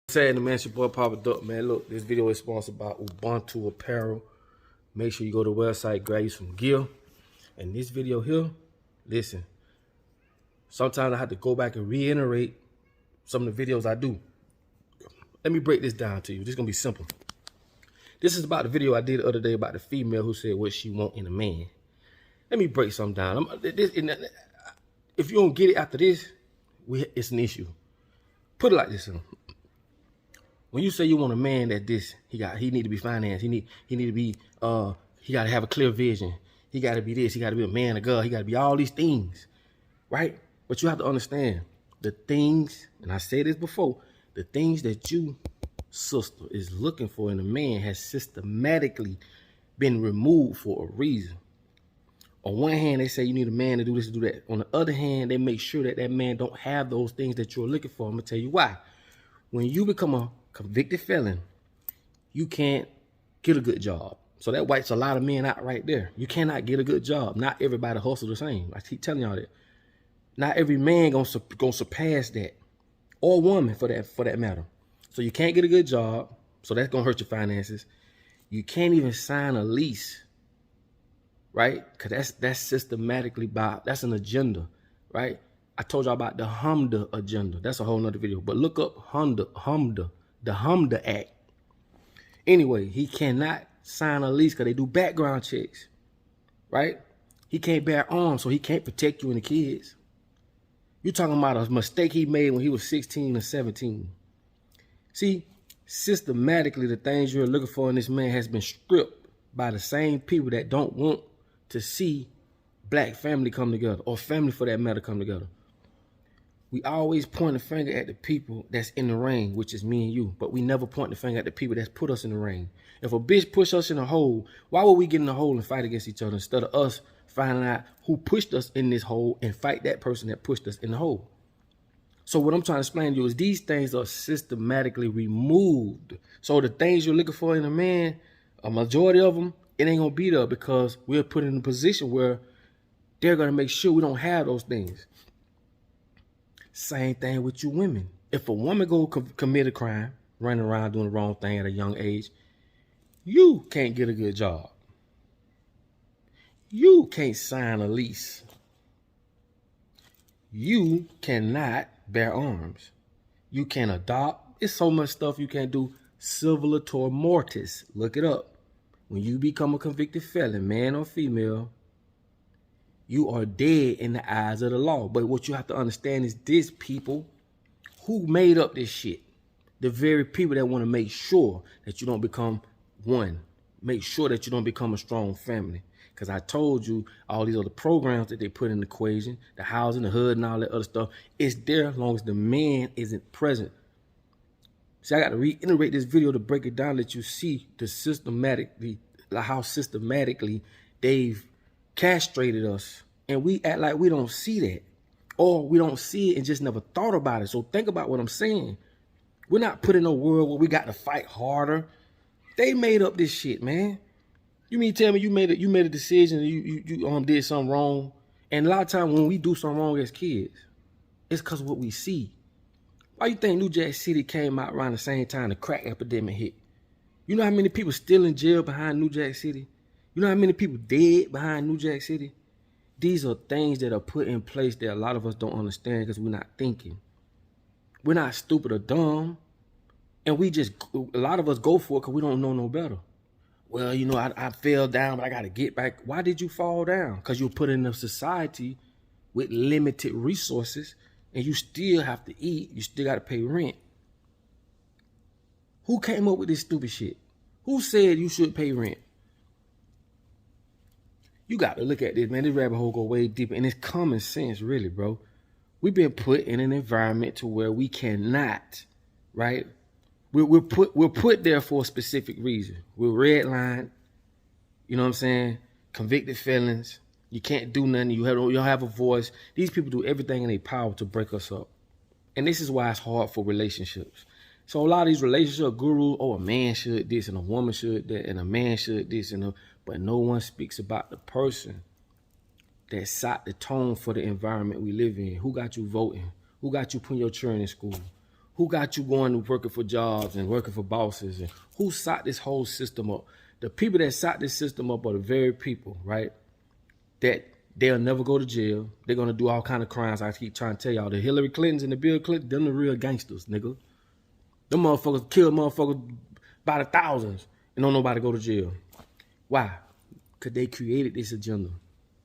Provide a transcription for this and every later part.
Saying the man, it's your boy Papa Duck, man. Look, this video is sponsored by Ubuntu Apparel. Make sure you go to the website, grab you some gear. And this video here, listen, sometimes I have to go back and reiterate some of the videos I do. Let me break this down to you. This is gonna be simple. This is about the video I did the other day about the female who said what she want in a man. Let me break something down. If you don't get it after this, it's an issue. Put it like this. When you say you want a man that he need to be financed, he need to be he got to have a clear vision. He got to be this. He got to be a man, a girl. He got to be all these things, right? But you have to understand the things, and I said this before, the things that you, sister, is looking for in a man has systematically been removed for a reason. On one hand, they say you need a man to do this, to do that. On the other hand, they make sure that that man don't have those things that you're looking for. I'm gonna tell you why. When you become a convicted felon, you can't get a good job. So that wipes a lot of men out right there. You cannot get a good job. Not everybody hustle the same. I keep telling y'all that. Not every man gonna surpass that, or woman for that matter. So you can't get a good job. So that's gonna hurt your finances. You can't even sign a lease, right? Because that's systematically that's an agenda, right? I told y'all about the HMDA agenda. That's a whole nother video. But look up HMDA, the HMDA Act. Anyway, he cannot sign a lease because they do background checks, right? He can't bear arms, so he can't protect you and the kids. You're talking about a mistake he made when he was 16 or 17. See, systematically, the things you're looking for in this man has been stripped by the same people that don't want to see black family come together, or family for that matter come together. We always point the finger at the people that's in the rain, which is me and you, but we never point the finger at the people that's put us in the rain. If a bitch push us in a hole, why would we get in the hole and fight against each other instead of us finding out who pushed us in this hole and fight that person that pushed us in the hole? So what I'm trying to explain to you is these things are systematically removed. So the things you're looking for in a man, a majority of them, it ain't gonna be there because we're put in a position where they're gonna make sure we don't have those things. Same thing with you women. If a woman go commit a crime, running around doing the wrong thing at a young age, you can't get a good job. You can't sign a lease. You cannot bear arms. You can't adopt. It's so much stuff you can't do. Civilator mortis. Look it up. When you become a convicted felon, man or female, you are dead in the eyes of the law. But what you have to understand is this people who made up this shit, the very people that want to make sure that you don't become one, make sure that you don't become a strong family. Because I told you all these other programs that they put in the equation, the housing, the hood, and all that other stuff, it's there as long as the man isn't present. See, I got to reiterate this video to break it down, let you see how systematically they've castrated us, and we act like we don't see that, or we don't see it and just never thought about it. So think about what I'm saying. We're not put in a world where we got to fight harder. They made up this shit, man. You mean tell me you made a decision, you did something wrong? And a lot of times when we do something wrong as kids, it's because of what we see. Why you think New Jack City came out around the same time the crack epidemic hit? You know how many people still in jail behind New Jack City? You know how many people dead behind New Jack City? These are things that are put in place that a lot of us don't understand because we're not thinking. We're not stupid or dumb. And a lot of us go for it because we don't know no better. Well, you know, I fell down, but I got to get back. Why did you fall down? Because you're put in a society with limited resources and you still have to eat. You still got to pay rent. Who came up with this stupid shit? Who said you should pay rent? You got to look at this, man. This rabbit hole go way deeper, and it's common sense, really, bro. We've been put in an environment to where we cannot, right? We're put there for a specific reason. We're redlined, you know what I'm saying? Convicted felons. You can't do nothing. You don't have a voice. These people do everything in their power to break us up, and this is why it's hard for relationships. So a lot of these relationship gurus, oh, a man should this and a woman should that and a man should this but no one speaks about the person that set the tone for the environment we live in. Who got you voting? Who got you putting your children in school? Who got you going to working for jobs and working for bosses? And who set this whole system up? The people that set this system up are the very people, right? That they'll never go to jail. They're going to do all kind of crimes. I keep trying to tell y'all. The Hillary Clintons and the Bill Clinton, them the real gangsters, nigga. Them motherfuckers kill motherfuckers by the thousands and don't nobody go to jail. Why? Because they created this agenda.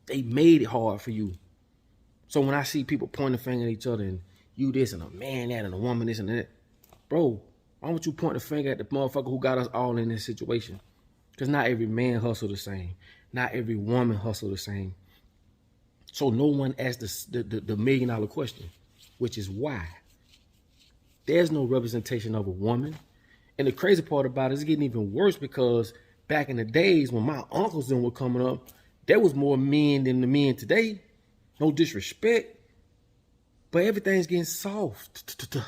They made it hard for you. So when I see people pointing the finger at each other and you this and a man that and a woman this and that, bro, why don't you point the finger at the motherfucker who got us all in this situation? Because not every man hustle the same. Not every woman hustle the same. So no one asked the million-dollar question, which is why. There's no representation of a woman. And the crazy part about it is getting even worse because back in the days when my uncles and were coming up, there was more men than the men today. No disrespect. But everything's getting soft. You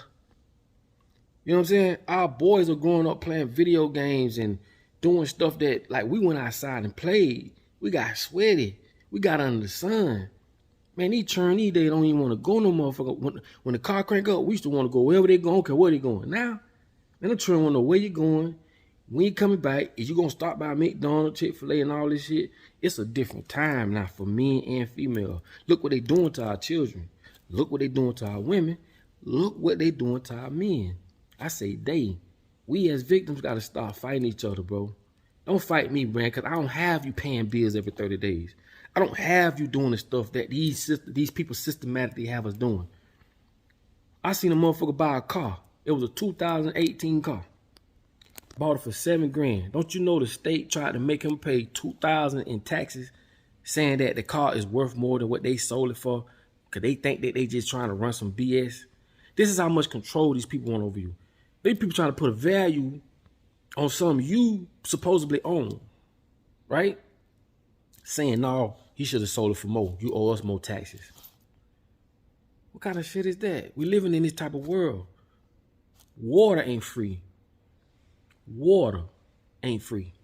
know what I'm saying? Our boys are growing up playing video games and doing stuff that, like, we went outside and played. We got sweaty. We got under the sun. Man, these churn these days don't even want to go no motherfucker. When the car crank up, we used to want to go wherever they going, okay, where they going. Now, man, the churn want to know where you going, when you coming back, is you going to stop by McDonald's, Chick-fil-A, and all this shit? It's a different time now for men and female. Look what they doing to our children. Look what they doing to our women. Look what they doing to our men. I say they. We as victims got to start fighting each other, bro. Don't fight me, man, because I don't have you paying bills every 30 days. I don't have you doing the stuff that these people systematically have us doing. I seen a motherfucker buy a car. It was a 2018 car. Bought it for $7 grand. Don't you know the state tried to make him pay $2,000 in taxes, saying that the car is worth more than what they sold it for, because they think that they just trying to run some BS. This is how much control these people want over you. These people trying to put a value on something you supposedly own, right? Saying, no, he should have sold it for more. You owe us more taxes. What kind of shit is that? We living in this type of world. Water ain't free. Water ain't free.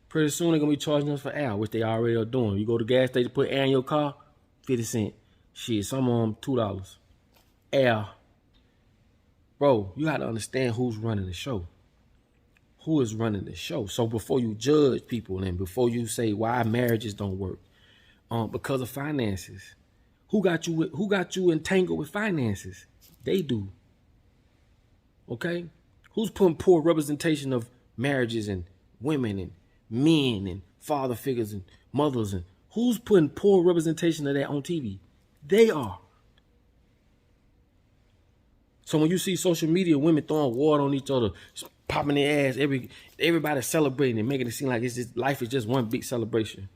Pretty soon they're going to be charging us for air, which they already are doing. You go to the gas station, put air in your car, 50 cents. Shit, some of them $2. Air. Bro, you got to understand who's running the show. Who is running the show? So before you judge people and before you say why marriages don't work, because of finances, who got you entangled with finances? They do. Okay? Who's putting poor representation of marriages and women and men and father figures and mothers, and who's putting poor representation of that on TV? They are. So when you see social media, women throwing water on each other, popping their ass, everybody celebrating and making it seem like life is just one big celebration.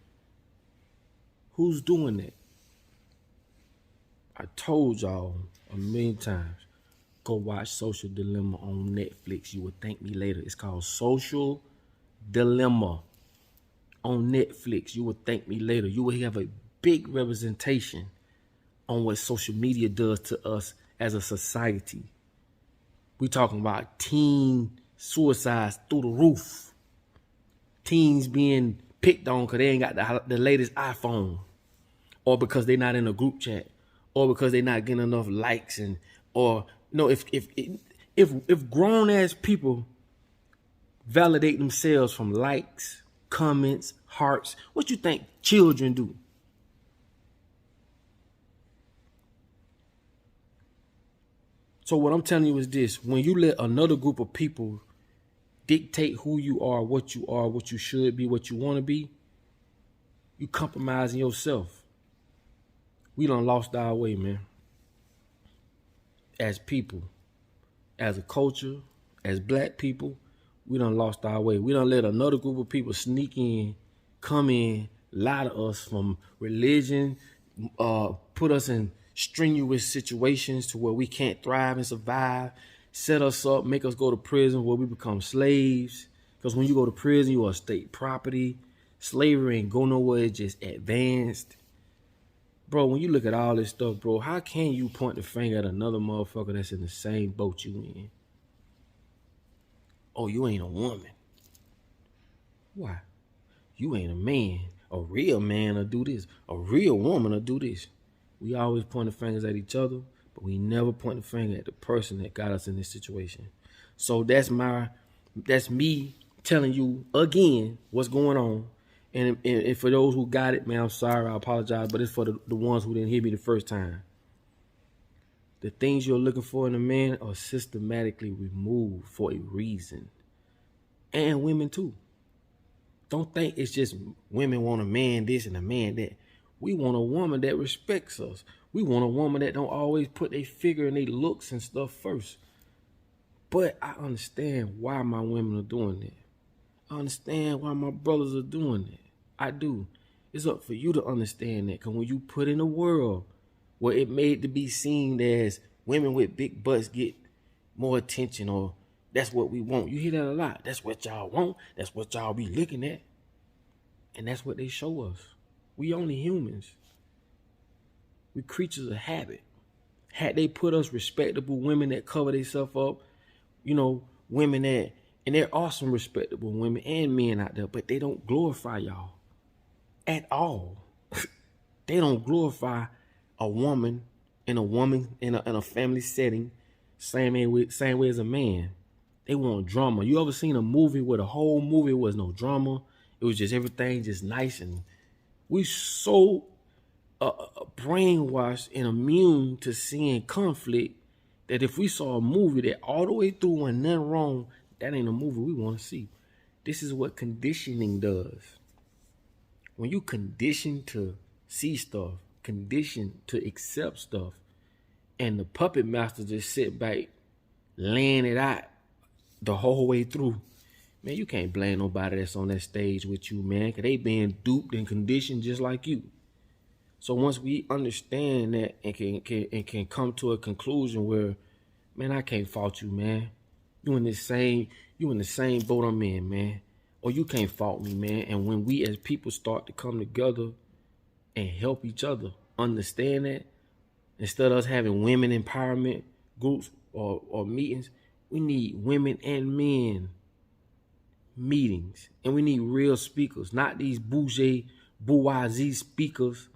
Who's doing that? I told y'all a million times, go watch Social Dilemma on Netflix. You will thank me later. It's called Social Dilemma on Netflix. You will thank me later. You will have a big representation on what social media does to us as a society. We talking about teen suicides through the roof. Teens being picked on because they ain't got the latest iPhone, or because they're not in a group chat, or because they're not getting enough likes, and or no, if grown ass people validate themselves from likes, comments, hearts, what you think children do? So what I'm telling you is this: when you let another group of people dictate who you are, what you should be, what you want to be, you compromising yourself. We done lost our way, man. As people, as a culture, as black people, we done lost our way. We done let another group of people sneak in, come in, lie to us from religion, put us in strenuous situations to where we can't thrive and survive, set us up, make us go to prison where we become slaves. Because when you go to prison, you are state property. Slavery ain't go nowhere, it's just advanced. Bro, when you look at all this stuff, bro, how can you point the finger at another motherfucker that's in the same boat you in? Oh, you ain't a woman. Why? You ain't a man. A real man will do this. A real woman will do this. We always point the fingers at each other, but we never point the finger at the person that got us in this situation. So that's me telling you again what's going on. And for those who got it, man, I'm sorry, I apologize, but it's for the ones who didn't hear me the first time. The things you're looking for in a man are systematically removed for a reason. And women too. Don't think it's just women want a man this and a man that. We want a woman that respects us. We want a woman that don't always put their figure and their looks and stuff first. But I understand why my women are doing that. I understand why my brothers are doing that. I do. It's up for you to understand that. Because when you put in a world where it made to be seen as women with big butts get more attention, or that's what we want. You hear that a lot. That's what y'all want. That's what y'all be looking at. And that's what they show us. We only humans. We creatures of habit. Had they put us respectable women that cover themselves up, you know, women that, and there are some respectable women and men out there, but they don't glorify y'all at all. They don't glorify a woman in a family setting, same way as a man. They want drama. You ever seen a movie where the whole movie was no drama? It was just everything just nice, and we so brainwashed and immune to seeing conflict that if we saw a movie that all the way through went nothing wrong, that ain't a movie we want to see. This is what conditioning does. When you condition to see stuff, condition to accept stuff, and the puppet master just sit back, laying it out the whole way through, man, you can't blame nobody that's on that stage with you, man, because they being duped and conditioned just like you. So once we understand that and can come to a conclusion where, man, I can't fault you, man. You in the same boat I'm in, man. Or you can't fault me, man. And when we as people start to come together and help each other understand that, instead of us having women empowerment groups or meetings, we need women and men meetings. And we need real speakers, not these bourgeoisie speakers.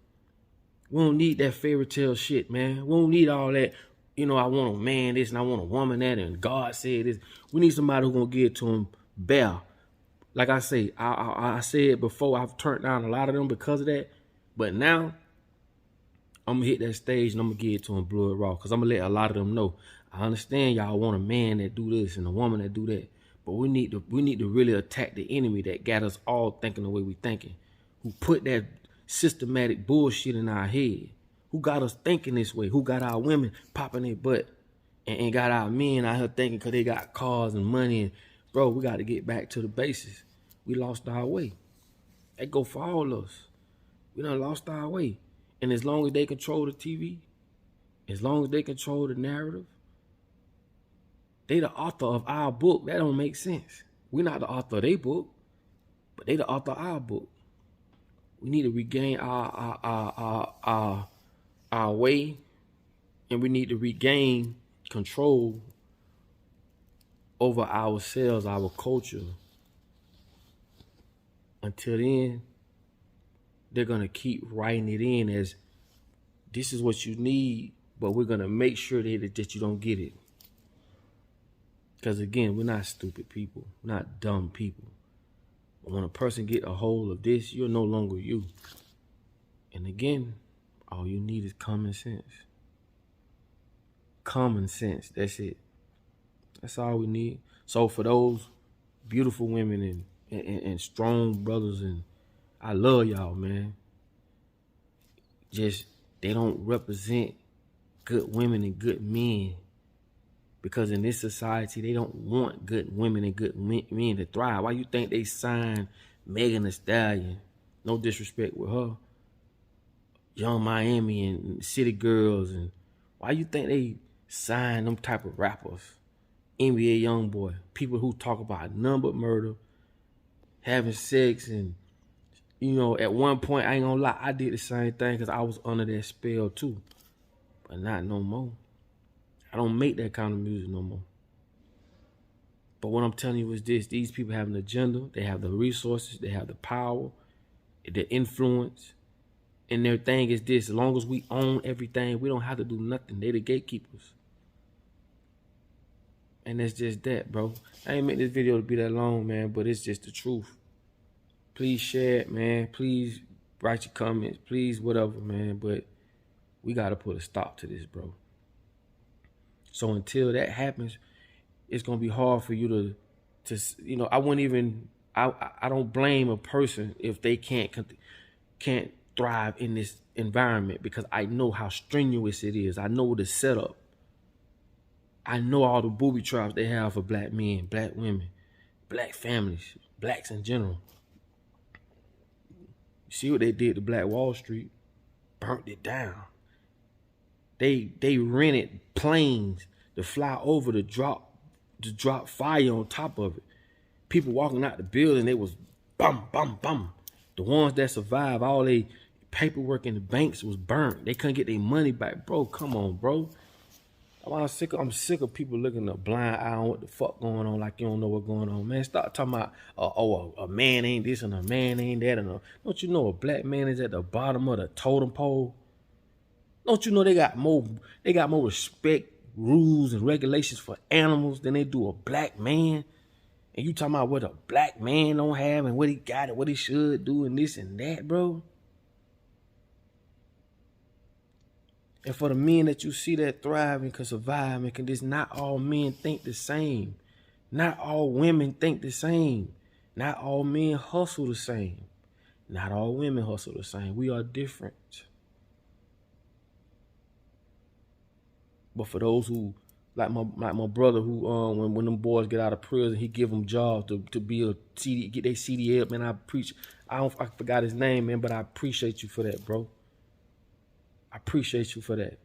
We don't need that fairy tale shit, man. We don't need all that, you know, I want a man this and I want a woman that and God said this. We need somebody who's going to give it to them bare. Like I say, I said before, I've turned down a lot of them because of that. But now, I'm going to hit that stage and I'm going to give it to them blood raw, because I'm going to let a lot of them know. I understand y'all want a man that do this and a woman that do that. But we need to really attack the enemy that got us all thinking the way we thinking. Who put that systematic bullshit in our head, who got us thinking this way, who got our women popping their butt and got our men out here thinking because they got cars and money. And bro, we got to get back to the basics. We lost our way. That go for all of us. We done lost our way. And as long as they control the TV, as long as they control the narrative, they the author of our book. That don't make sense. We're not the author of their book, but they the author of our book. We need to regain our way, and we need to regain control over ourselves, our culture. Until then, they're going to keep writing it in as this is what you need, but we're going to make sure that you don't get it. Because again, we're not stupid people. We're not dumb people. But when a person get a hold of this, you're no longer you. And again, all you need is common sense. Common sense, that's it. That's all we need. So for those beautiful women and strong brothers, and I love y'all, man. Just, they don't represent good women and good men. Because in this society, they don't want good women and good men to thrive. Why you think they signed Megan Thee Stallion? No disrespect with her. Young Miami and City Girls. And why you think they signed them type of rappers? NBA Youngboy. People who talk about none but murder, having sex, and, you know, at one point, I ain't gonna lie, I did the same thing because I was under that spell too. But not no more. I don't make that kind of music no more. But what I'm telling you is this. These people have an agenda. They have the resources. They have the power, the influence. And their thing is this: as long as we own everything, we don't have to do nothing. They the gatekeepers. And that's just that, bro. I ain't make this video to be that long, man, but it's just the truth. Please share it, man. Please write your comments. Please whatever, man. But we got to put a stop to this, bro. So until that happens, it's going to be hard for you to you know, I wouldn't even, I don't blame a person if they can't thrive in this environment, because I know how strenuous it is. I know the setup. I know all the booby traps they have for black men, black women, black families, blacks in general. You see what they did to Black Wall Street? Burnt it down. They rented planes to fly over to drop fire on top of it. People walking out the building, they was bum, bum, bum. The ones that survived, all they paperwork in the banks was burnt. They couldn't get their money back. Bro, come on, bro. I'm sick of people looking a blind eye on what the fuck going on, like you don't know what's going on, man. Stop talking about, a man ain't this and a man ain't that. Don't you know a black man is at the bottom of the totem pole? Don't you know they got more respect, rules, and regulations for animals than they do a black man? And you talking about what a black man don't have and what he got and what he should do and this and that, bro? And for the men that you see that thrive and can survive and can just, not all men think the same. Not all women think the same. Not all men hustle the same. Not all women hustle the same. We are different. But for those who, like my brother who, when them boys get out of prison, he give them jobs to be a CD, get their CD up, man. I forgot his name, man, but I appreciate you for that, bro. I appreciate you for that.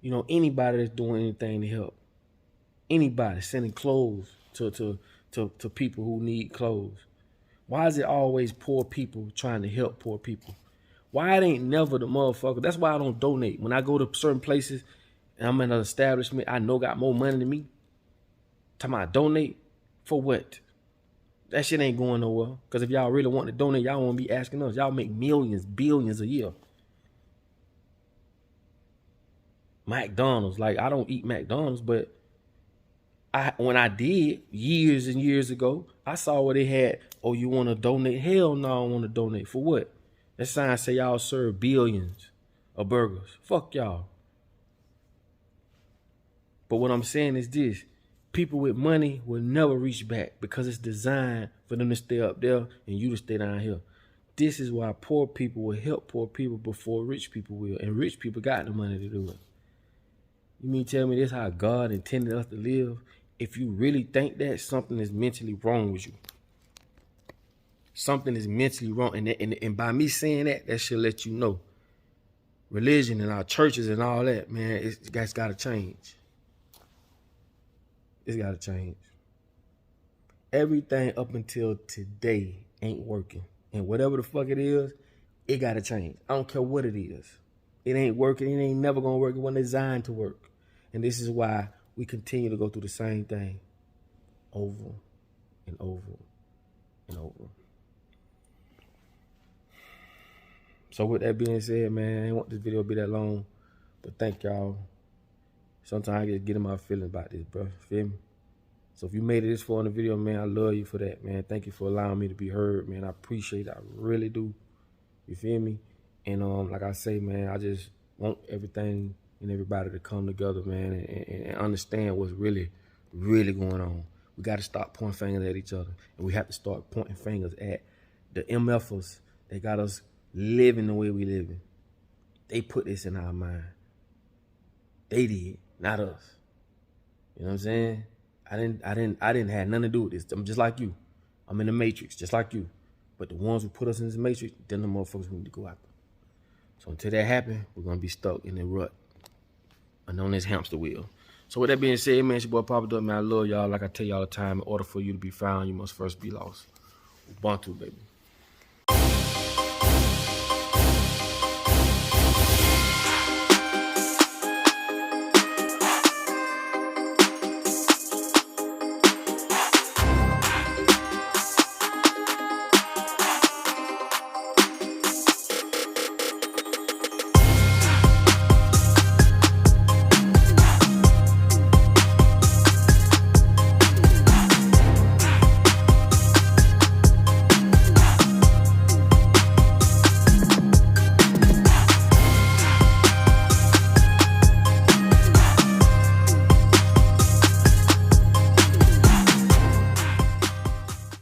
You know, anybody that's doing anything to help, anybody sending clothes to people who need clothes. Why is it always poor people trying to help poor people? Why it ain't never the motherfucker? That's why I don't donate. When I go to certain places and I'm in an establishment I know got more money than me, talking about donate for what? That shit ain't going nowhere. Because if y'all really want to donate, y'all won't be asking us. Y'all make millions, billions a year. McDonald's. Like, I don't eat McDonald's, but when I did years and years ago, I saw where they had, oh, you want to donate? Hell no, I don't want to donate. For what? That sign say y'all serve billions of burgers. Fuck y'all. But what I'm saying is this. People with money will never reach back because it's designed for them to stay up there and you to stay down here. This is why poor people will help poor people before rich people will. And rich people got the money to do it. You mean tell me this how God intended us to live? If you really think that, something is mentally wrong with you. Something is mentally wrong. And by me saying that, that should let you know. Religion and our churches and all that, man, that's got to change. It's got to change. Everything up until today ain't working. And whatever the fuck it is, it got to change. I don't care what it is. It ain't working. It ain't never going to work. It wasn't designed to work. And this is why we continue to go through the same thing over and over and over. So with that being said, man, I didn't want this video to be that long. But thank y'all. Sometimes I get in my feelings about this, bro. Feel me? So if you made it this far in the video, man, I love you for that, man. Thank you for allowing me to be heard, man. I appreciate it. I really do. You feel me? And like I say, man, I just want everything and everybody to come together, man, and understand what's really, really going on. We got to stop pointing fingers at each other. And we have to start pointing fingers at the MFers that got us living the way we living. They put this in our mind. They did, not us. You know what I'm saying? I didn't have nothing to do with this. I'm just like you. I'm in the matrix, just like you. But the ones who put us in this matrix, then the motherfuckers we need to go after. So until that happens, we're gonna be stuck in the rut, known as hamster wheel. So with that being said, man, it's your boy Papa Duck, man. I love y'all. Like I tell y'all all the time, in order for you to be found, you must first be lost. Ubuntu, baby.